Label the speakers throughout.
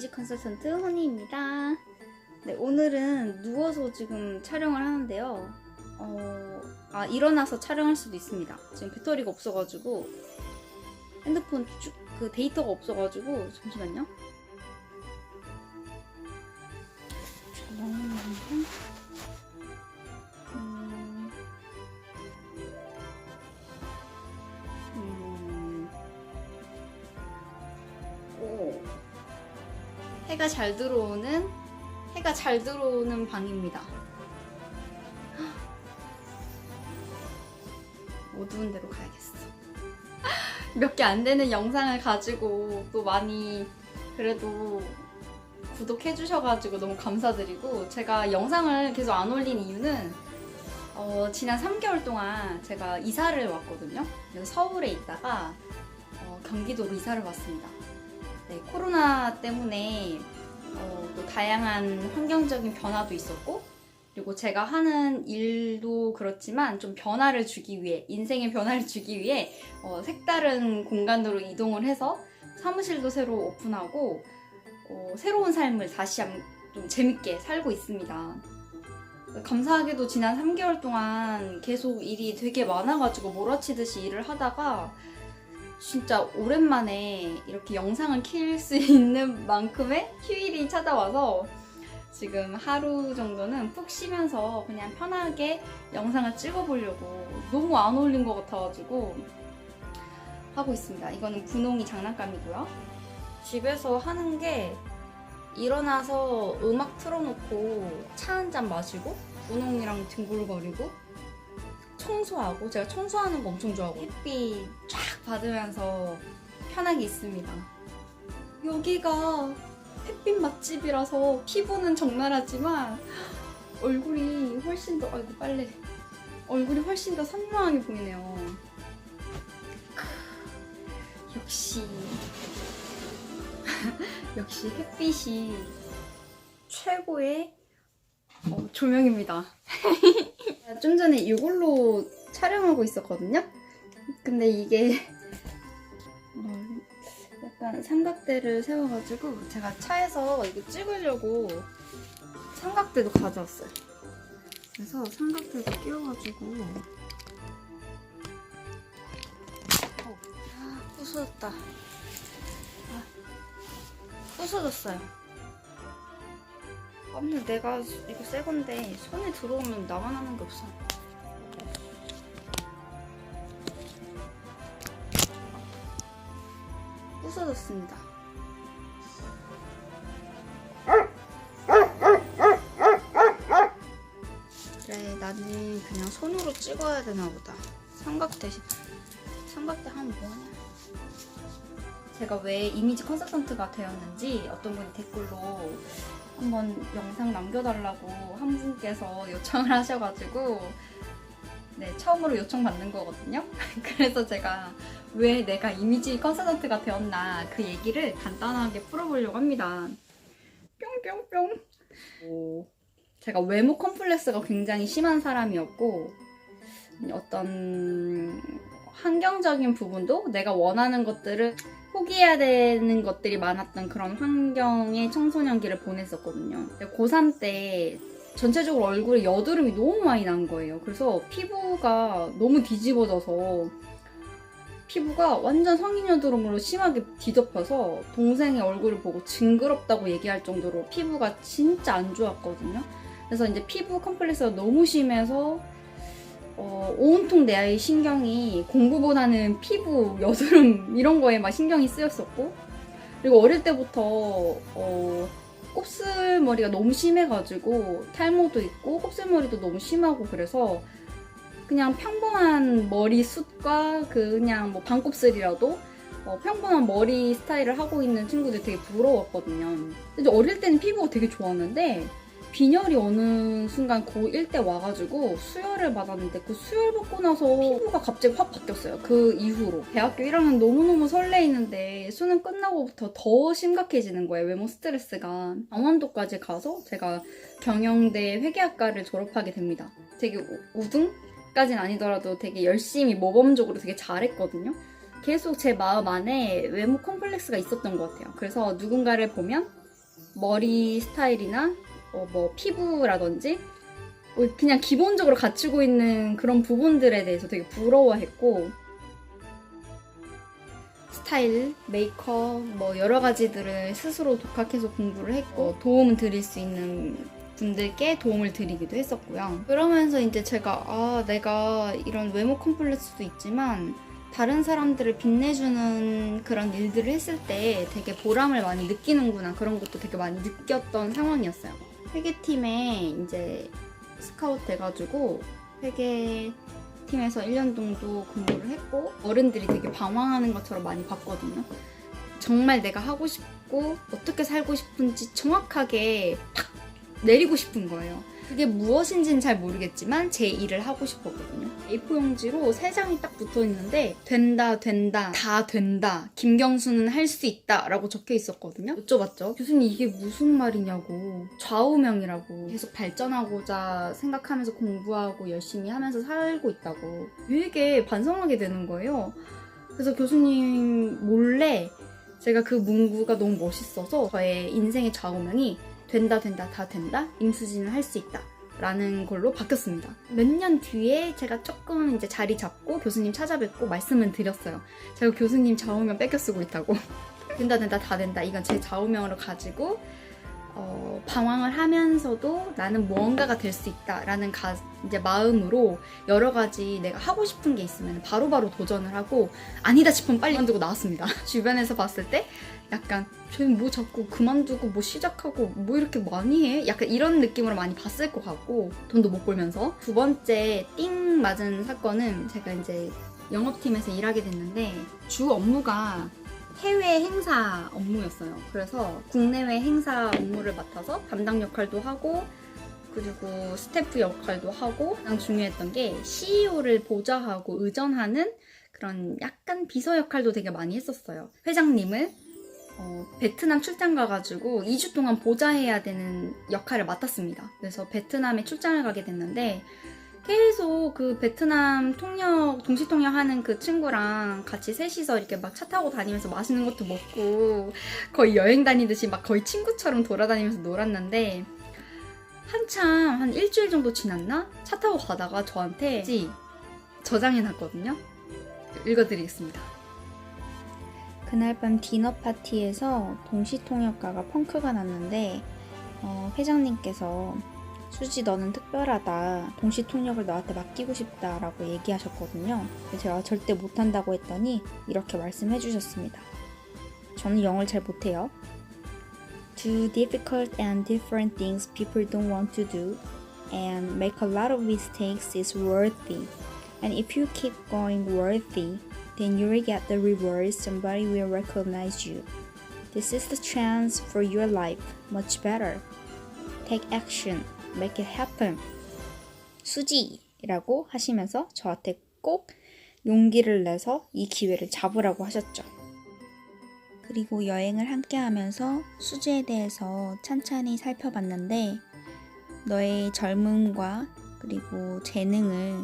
Speaker 1: 이미지 컨설턴트 허니입니다. 네, 오늘은 누워서 지금 촬영을 하는데요. 일어나서 촬영할 수도 있습니다. 지금 배터리가 없어가지고 핸드폰 그 데이터가 없어가지고 잠시만요. 해가 잘 들어오는 방입니다. 어두운 데로 가야겠어. 몇 개 안 되는 영상을 가지고 또 많이 그래도 구독해주셔가지고 너무 감사드리고, 제가 영상을 계속 안 올린 이유는 지난 3개월 동안 제가 이사를 왔거든요. 그래서 서울에 있다가 경기도로 이사를 왔습니다. 네, 코로나 때문에 또 다양한 환경적인 변화도 있었고, 그리고 제가 하는 일도 그렇지만 좀 변화를 주기 위해, 인생의 변화를 주기 위해 색다른 공간으로 이동을 해서 사무실도 새로 오픈하고 새로운 삶을 다시 좀 재밌게 살고 있습니다. 감사하게도 지난 3개월 동안 계속 일이 되게 많아가지고 몰아치듯이 일을 하다가 진짜 오랜만에 이렇게 영상을 킬 수 있는 만큼의 휴일이 찾아와서 지금 하루 정도는 푹 쉬면서 그냥 편하게 영상을 찍어보려고, 너무 안 어울린 것 같아가지고 하고 있습니다. 이거는 분홍이 장난감이고요. 집에서 하는 게 일어나서 음악 틀어놓고 차 한 잔 마시고 분홍이랑 뒹굴거리고 청소하고, 제가 청소하는 거 엄청 좋아하고 햇빛 쫙 받으면서 편하게 있습니다. 여기가 햇빛 맛집이라서 피부는 적나라하지만 얼굴이 훨씬 더, 얼굴이 훨씬 더 선명하게 보이네요. 역시 역시 햇빛이 최고의 조명입니다. 좀 전에 이걸로 촬영하고 있었거든요. 근데 이게 약간 삼각대를 세워가지고 제가 차에서 이거 찍으려고 삼각대도 가져왔어요. 그래서 삼각대도 끼워가지고 부서졌다. 부서졌어요. 근데 내가 이거 새 건데 손에 들어오면 나만 하는 게 없어. 부서졌습니다. 그래, 나는 그냥 손으로 찍어야 되나 보다. 삼각대 하면 뭐하냐. 제가 왜 이미지 컨설턴트가 되었는지 어떤 분이 댓글로 한번 영상 남겨달라고 한 분께서 요청을 하셔가지고, 네, 처음으로 요청받는 거거든요. 그래서 제가 왜 내가 이미지 컨설턴트가 되었나 그 얘기를 간단하게 풀어보려고 합니다. 뿅뿅뿅. 제가 외모 컴플렉스가 굉장히 심한 사람이었고, 어떤 환경적인 부분도 내가 원하는 것들을 포기해야 되는 것들이 많았던 그런 환경의 청소년기를 보냈었거든요. 고3 때 전체적으로 얼굴에 여드름이 너무 많이 난 거예요. 그래서 피부가 너무 뒤집어져서 피부가 완전 성인 여드름으로 심하게 뒤덮여서 동생의 얼굴을 보고 징그럽다고 얘기할 정도로 피부가 진짜 안 좋았거든요. 그래서 이제 피부 컴플렉스가 너무 심해서 온통 내 아이 신경이 공부보다는 피부, 여드름 이런 거에 막 신경이 쓰였었고, 그리고 어릴 때부터 곱슬머리가 너무 심해가지고 탈모도 있고 곱슬머리도 너무 심하고, 그래서 그냥 평범한 머리숱과 그냥 뭐 반곱슬이라도 평범한 머리 스타일을 하고 있는 친구들이 되게 부러웠거든요. 근데 어릴 때는 피부가 되게 좋았는데 빈혈이 어느 순간 고1 때 와가지고 수혈을 받았는데, 그 수혈 받고 나서 피부가 갑자기 확 바뀌었어요. 그 이후로 대학교 1학년 너무너무 설레이는데 수능 끝나고부터 더 심각해지는 거예요. 외모 스트레스가. 강원도까지 가서 제가 경영대 회계학과를 졸업하게 됩니다. 되게 우등까진 아니더라도 되게 열심히 모범적으로 되게 잘했거든요. 계속 제 마음 안에 외모 컴플렉스가 있었던 것 같아요. 그래서 누군가를 보면 머리 스타일이나 뭐 피부라든지 그냥 기본적으로 갖추고 있는 그런 부분들에 대해서 되게 부러워했고, 스타일, 메이크업 뭐 여러 가지들을 스스로 독학해서 공부를 했고 도움을 드릴 수 있는 분들께 도움을 드리기도 했었고요. 그러면서 이제 제가 내가 이런 외모 컴플렉스도 있지만 다른 사람들을 빛내주는 그런 일들을 했을 때 되게 보람을 많이 느끼는구나, 그런 것도 되게 많이 느꼈던 상황이었어요. 회계팀에 이제 스카우트 돼가지고 회계팀에서 1년 정도 근무를 했고, 어른들이 되게 방황하는 것처럼 많이 봤거든요. 정말 내가 하고 싶고 어떻게 살고 싶은지 정확하게 탁 내리고 싶은 거예요. 그게 무엇인지는 잘 모르겠지만 제 일을 하고 싶었거든요. A4 용지로 3장이 딱 붙어 있는데 된다, 다 된다, 김경수는 할 수 있다 라고 적혀 있었거든요. 여쭤봤죠. 교수님 이게 무슨 말이냐고. 좌우명이라고. 계속 발전하고자 생각하면서 공부하고 열심히 하면서 살고 있다고. 되게 반성하게 되는 거예요. 그래서 교수님 몰래 제가 그 문구가 너무 멋있어서 저의 인생의 좌우명이 된다, 다 된다, 임수진은 할 수 있다 라는 걸로 바뀌었습니다. 몇 년 뒤에 제가 조금 이제 자리 잡고 교수님 찾아뵙고 말씀을 드렸어요. 제가 교수님 좌우명 뺏겨 쓰고 있다고. 된다, 다 된다, 이건 제 좌우명으로 가지고 방황을 하면서도 나는 무언가가 될 수 있다라는 이제 마음으로 여러 가지 내가 하고 싶은 게 있으면 바로바로 도전을 하고, 아니다 싶으면 빨리 그만두고 나왔습니다. 주변에서 봤을 때 약간 쟤는 뭐 자꾸 그만두고 뭐 시작하고 뭐 이렇게 많이 해? 약간 이런 느낌으로 많이 봤을 것 같고, 돈도 못 벌면서. 두 번째 띵 맞은 사건은 제가 이제 영업팀에서 일하게 됐는데 주 업무가 해외 행사 업무였어요. 그래서 국내외 행사 업무를 맡아서 담당 역할도 하고, 그리고 스태프 역할도 하고, 가장 중요했던 게 CEO를 보좌하고 의전하는 그런 약간 비서 역할도 되게 많이 했었어요. 회장님을 베트남 출장 가가지고 2주 동안 보좌해야 되는 역할을 맡았습니다. 그래서 베트남에 출장을 가게 됐는데 계속 그 베트남 동시 통역하는 그 친구랑 같이 셋이서 이렇게 막 차 타고 다니면서 맛있는 것도 먹고 거의 여행 다니듯이 막 거의 친구처럼 돌아다니면서 놀았는데, 한참 한 일주일 정도 지났나? 차 타고 가다가 저한테 저장해놨거든요. 읽어드리겠습니다. 그날 밤 디너 파티에서 동시통역가가 펑크가 났는데 회장님께서 수지 너는 특별하다, 동시통역을 너한테 맡기고 싶다 라고 얘기하셨거든요. 제가 절대 못한다고 했더니 이렇게 말씀해 주셨습니다. 저는 영어를 잘 못해요. Do difficult and different things people don't want to do and make a lot of mistakes is worthy. And if you keep going worthy, then you will get the reward, somebody will recognize you. This is the chance for your life, much better. Take action, make it happen. 수지! 라고 하시면서 저한테 꼭 용기를 내서 이 기회를 잡으라고 하셨죠. 그리고 여행을 함께 하면서 수지에 대해서 찬찬히 살펴봤는데, 너의 젊음과 그리고 재능을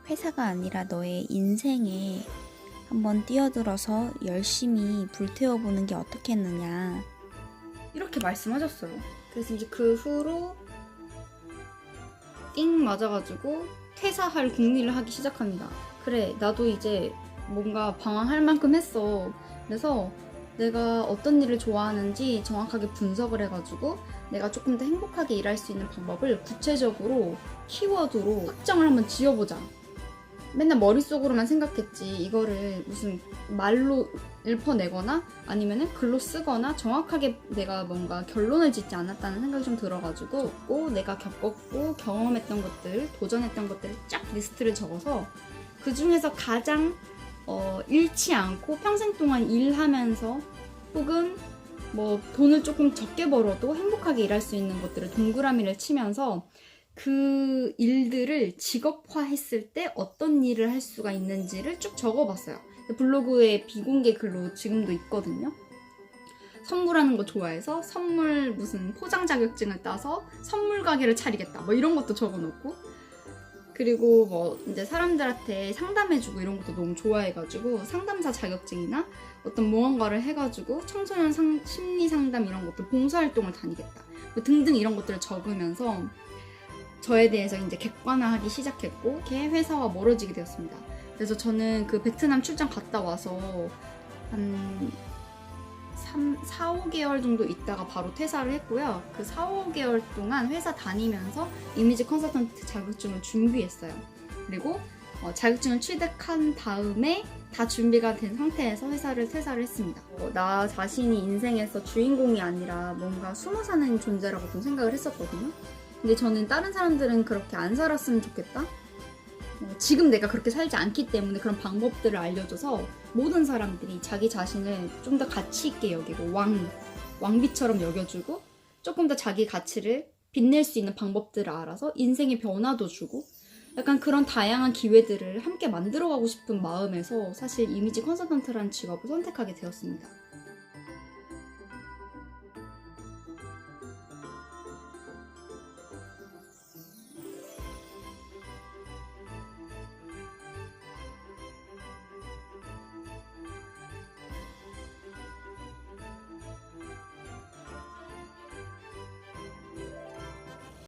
Speaker 1: 회사가 아니라 너의 인생에 한번 뛰어들어서 열심히 불태워보는 게 어떻겠느냐, 이렇게 말씀하셨어요. 그래서 이제 그 후로 띵 맞아가지고 퇴사할 궁리를 하기 시작합니다. 그래, 나도 이제 뭔가 방황할 만큼 했어. 그래서 내가 어떤 일을 좋아하는지 정확하게 분석을 해가지고 내가 조금 더 행복하게 일할 수 있는 방법을 구체적으로 키워드로 확정을 한번 지어보자. 맨날 머릿속으로만 생각했지 이거를 무슨 말로 읊어내거나 아니면은 글로 쓰거나 정확하게 내가 뭔가 결론을 짓지 않았다는 생각이 좀 들어가지고 내가 겪었고 경험했던 것들, 도전했던 것들을 쫙 리스트를 적어서 그 중에서 가장 잃지 않고 평생 동안 일하면서 혹은 뭐 돈을 조금 적게 벌어도 행복하게 일할 수 있는 것들을 동그라미를 치면서 그 일들을 직업화했을 때 어떤 일을 할 수가 있는지를 쭉 적어봤어요. 블로그에 비공개 글로 지금도 있거든요. 선물하는 거 좋아해서 선물 무슨 포장 자격증을 따서 선물 가게를 차리겠다 뭐 이런 것도 적어놓고, 그리고 뭐 이제 사람들한테 상담해주고 이런 것도 너무 좋아해가지고 상담사 자격증이나 어떤 무언가를 해가지고 청소년 심리 상담 이런 것들 봉사활동을 다니겠다 뭐 등등 이런 것들을 적으면서 저에 대해서 이제 객관화하기 시작했고 이렇게 회사와 멀어지게 되었습니다. 그래서 저는 그 베트남 출장 갔다 와서 한 4, 5개월 정도 있다가 바로 퇴사를 했고요. 그 4, 5개월 동안 회사 다니면서 이미지 컨설턴트 자격증을 준비했어요. 그리고 자격증을 취득한 다음에 다 준비가 된 상태에서 퇴사를 했습니다. 나 자신이 인생에서 주인공이 아니라 뭔가 숨어 사는 존재라고 좀 생각을 했었거든요. 근데 저는 다른 사람들은 그렇게 안 살았으면 좋겠다? 지금 내가 그렇게 살지 않기 때문에 그런 방법들을 알려줘서 모든 사람들이 자기 자신을 좀 더 가치 있게 여기고 왕비처럼 여겨주고 조금 더 자기 가치를 빛낼 수 있는 방법들을 알아서 인생의 변화도 주고 약간 그런 다양한 기회들을 함께 만들어가고 싶은 마음에서 사실 이미지 컨설턴트라는 직업을 선택하게 되었습니다.